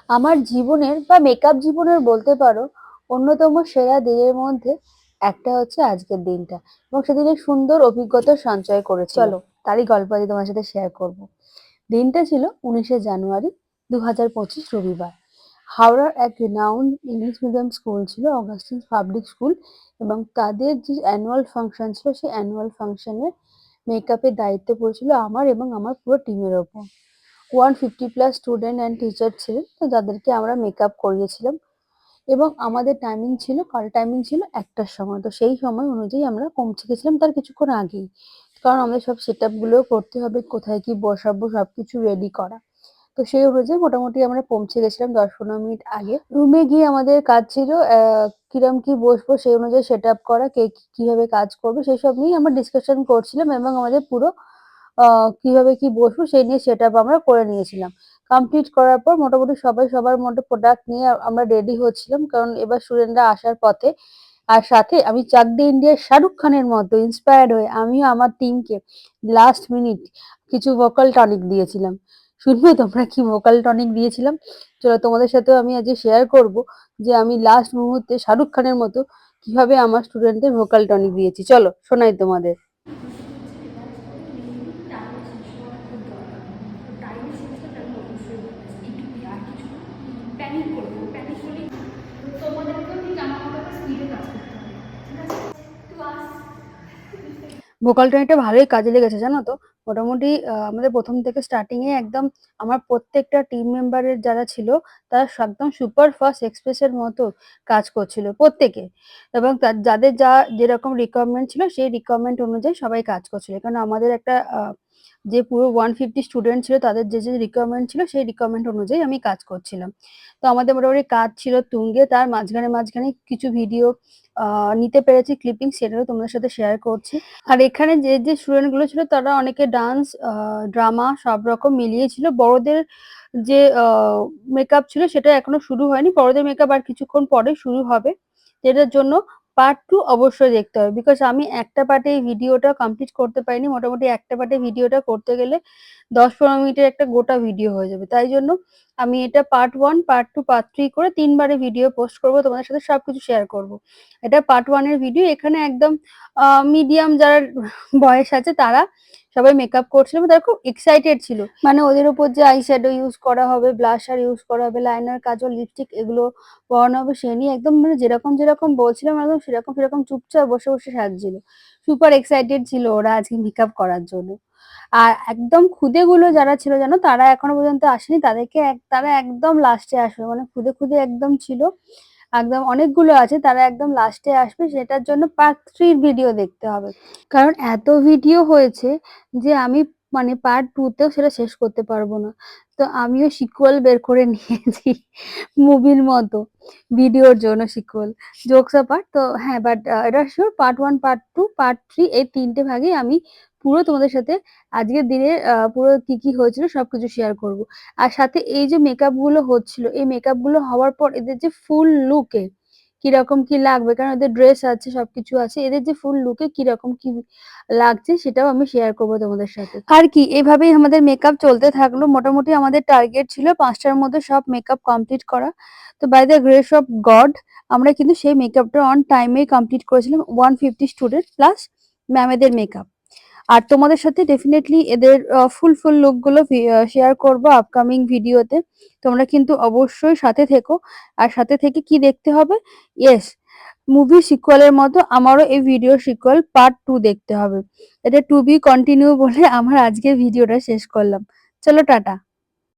আমার জীবনের বা মেকআপ জীবনের বলতে পারো অন্যতম সেরা দিনের মধ্যে একটা হচ্ছে আজকের দিনটা এবং সেদিনের সুন্দর অভিজ্ঞতা সঞ্চয় করেছি। চলো তারই গল্প আজ তোমার সাথে শেয়ার করব। দিনটা ছিল 19শে জানুয়ারি 2025 রবিবার। হাওড়ার এক রিনাউন্ড ইংলিশ মিডিয়াম স্কুল ছিল অগাস্টিন পাবলিক স্কুল, এবং তাদের যে অ্যানুয়াল ফাংশন ছিল সেই অ্যানুয়াল ফাংশনের মেকআপের দায়িত্ব পড়েছিল আমার এবং আমার পুরো টিমের ওপর। 150+ স্টুডেন্ট অ্যান্ড টিচার ছিলেন, তো যাদেরকে আমরা মেকআপ করিয়েছিলাম। এবং আমাদের কল টাইমিং ছিল 1টার সময়। তো সেই সময় অনুযায়ী আমরা পৌঁছে গেছিলাম তার কিছুক্ষণ আগেই, কারণ আমাদের সব সেট আপ গুলোও করতে হবে, কোথায় কি বসাবো সবকিছু রেডি করা। তো সেই অনুযায়ী মোটামুটি আমরা পৌঁছে গেছিলাম 10-15 মিনিট আগে। রুমে গিয়ে আমাদের কাজ ছিল কিরম কি বসবো সেই অনুযায়ী সেট আপ করা, কে কিভাবে কাজ করবে সেই সব নিয়ে আমরা ডিসকাশন করছিলাম, এবং আমাদের পুরো কিভাবে কি বসবো সেই নিয়ে সেট আপ আমরা করে নিয়েছিলাম। কমপ্লিট করার পর মোটামুটি সবাই সবার মতো প্রোডাক্ট নিয়ে আমরা রেডি হচ্ছিলাম, কারণ এবার স্টুডেন্টরা আসার পথে। আর সাথে আমি চাক দে ইন্ডিয়ার শাহরুখ খানের মতো ইন্সপায়ার্ড হয়ে আমিও আমার টিমকে লাস্ট মিনিট কিছু ভোকাল টনিক দিয়েছিলাম। শুনবে তোমরা কি ভোকাল টনিক দিয়েছিলাম? চলো তোমাদের সাথেও আমি আজকে শেয়ার করব যে আমি লাস্ট মুহূর্তে শাহরুখ খানের মতো কিভাবে আমার স্টুডেন্টদের ভোকাল টনিক দিয়েছি। চলো শোনাই তোমাদের। প্যানিক করবো, প্যানিক করলে তোমাদেরকেও ঠিক আমার মতো স্পিডে কাজ করতে হবে, ঠিক আছে? ভোকাল টনিকটা ভালোই কাজে লেগেছে জানো তো। মোটামুটি আমাদের প্রথম থেকে স্টার্টিং এ একদম আমার প্রত্যেকটা টিম মেম্বারের যারা ছিল তারা একদম সুপার ফাস্ট এক্সপ্রেসের মতো কাজ করছিল প্রত্যেকে, এবং যাদের যা যেরকম রিকোয়ারমেন্ট ছিল সেই রিকোয়ারমেন্ট অনুযায়ী সবাই কাজ করছিল, কারণ আমাদের একটা যে পুরো 150 স্টুডেন্ট ছিল তাদের যে যে রিকোয়ারমেন্ট ছিল সেই রিকোয়ারমেন্ট অনুযায়ী আমি কাজ করছিলাম। তো আমাদের মোটামুটি কাজ ছিল তুঙ্গে, তার মাঝখানে মাঝখানে কিছু ভিডিও নিতে পেরেছি ক্লিপিং, সেটাও তোমাদের সাথে শেয়ার করছি। আর এখানে যে যে স্টুডেন্ট গুলো ছিল তারা অনেকে ডান্স, ড্রামা সব রকম মিলিয়ে ছিল। বড়দের যে মেকআপ ছিল সেটা এখনো শুরু হয়নি, বড়দের মেকআপ আর কিছুক্ষণ পরে শুরু হবে, যেটার জন্য পার্ট 2 অবশ্যই দেখতে হবে, বিকজ আমি একটা পার্টে এই ভিডিওটা কমপ্লিট করতে পারিনি। মোটামুটি একটা পার্টে ভিডিওটা করতে গেলে 10-15 মিনিটের একটা গোটা ভিডিও হয়ে যাবে, তাই জন্য আমি এটা পার্ট 1, পার্ট 2, পার্ট 3 করে 3বারে ভিডিও পোস্ট করব, তোমাদের সাথে সবকিছু শেয়ার করব। এটা পার্ট 1 এর ভিডিও। এখানে একদম মিডিয়াম যারা বয়স আছে তারা সবাই মেকআপ করছিল, তারা খুব এক্সাইটেড ছিল, মানে ওদের উপর যে আই শ্যাডো ইউজ করা হবে, ব্লাশার ইউজ করা হবে, লাইনার, কাজল, লিপস্টিক এগুলো পরানো হবে, সে নিয়ে একদম মানে যেরকম যেরকম বলছিলাম একদম সেরকম সেরকম চুপচাপ বসে বসে সাজছিল। সুপার এক্সাইটেড ছিল ওরা আজকে মেকআপ করার জন্য। আর একদম খুদে গুলো যারা ছিল জানো তারা এখনো পর্যন্ত আসেনি, তারা একদম লাস্টে আসবে, মানে খুদে খুদে একদম ছিল, একদম অনেকগুলো আছে, তারা একদম লাস্টে আসবে, সেটার জন্য পার্ট 3 ভিডিও দেখতে হবে, কারণ এত ভিডিও হয়েছে যে আমি মানে পার্ট 2তেও সেটা শেষ করতে পারবো না। তো আমিও সিকুয়েল বের করে নিয়েছি মুভির মতো, ভিডিওর জন্য সিকুয়েল, জোকস অ্যাপার্ট। তো হ্যাঁ, বাট এটা শিওর পার্ট 1, পার্ট 2, পার্ট 3 এই 3টে ভাগে আমি পুরো তোমাদের সাথে আজকের দিনে পুরো কি কি হয়েছিল সবকিছু শেয়ার করব। আর সাথে এই যে মেকআপ গুলো হচ্ছিল, এই মেকআপ গুলো হওয়ার পর এদের যে ফুল লুকে কিরকম কি লাগবে, কারণ এদের ড্রেস আছে সবকিছু আছে, এদের যে ফুল লুকে কিরকম কি লাগছে সেটাও আমি শেয়ার করবো তোমাদের সাথে। আর কি এভাবেই আমাদের মেকআপ চলতে থাকলো। মোটামুটি আমাদের টার্গেট ছিল 5টার মধ্যে সব মেকআপ কমপ্লিট করা। তো by the grace of God আমরা কিন্তু সেই মেকআপটা অন টাইমে কমপ্লিট করেছিলাম, 150 স্টুডেন্ট প্লাস ম্যামেদের মেকআপ। আর তোমাদের সাথে ডেফিনেটলি এদের ফুল লুক গুলো শেয়ার করবো আপকামিং ভিডিওতে। তোমরা কিন্তু অবশ্যই সাথে থেকো। আর সাথে থেকে কি দেখতে হবে, ইয়েস, মুভি সিকুয়ালের মতো আমারও এই ভিডিও সিকুয়াল পার্ট 2 দেখতে হবে। এটা টু বি কন্টিনিউ বলে আমার আজকের ভিডিওটা শেষ করলাম। চলো টাটা।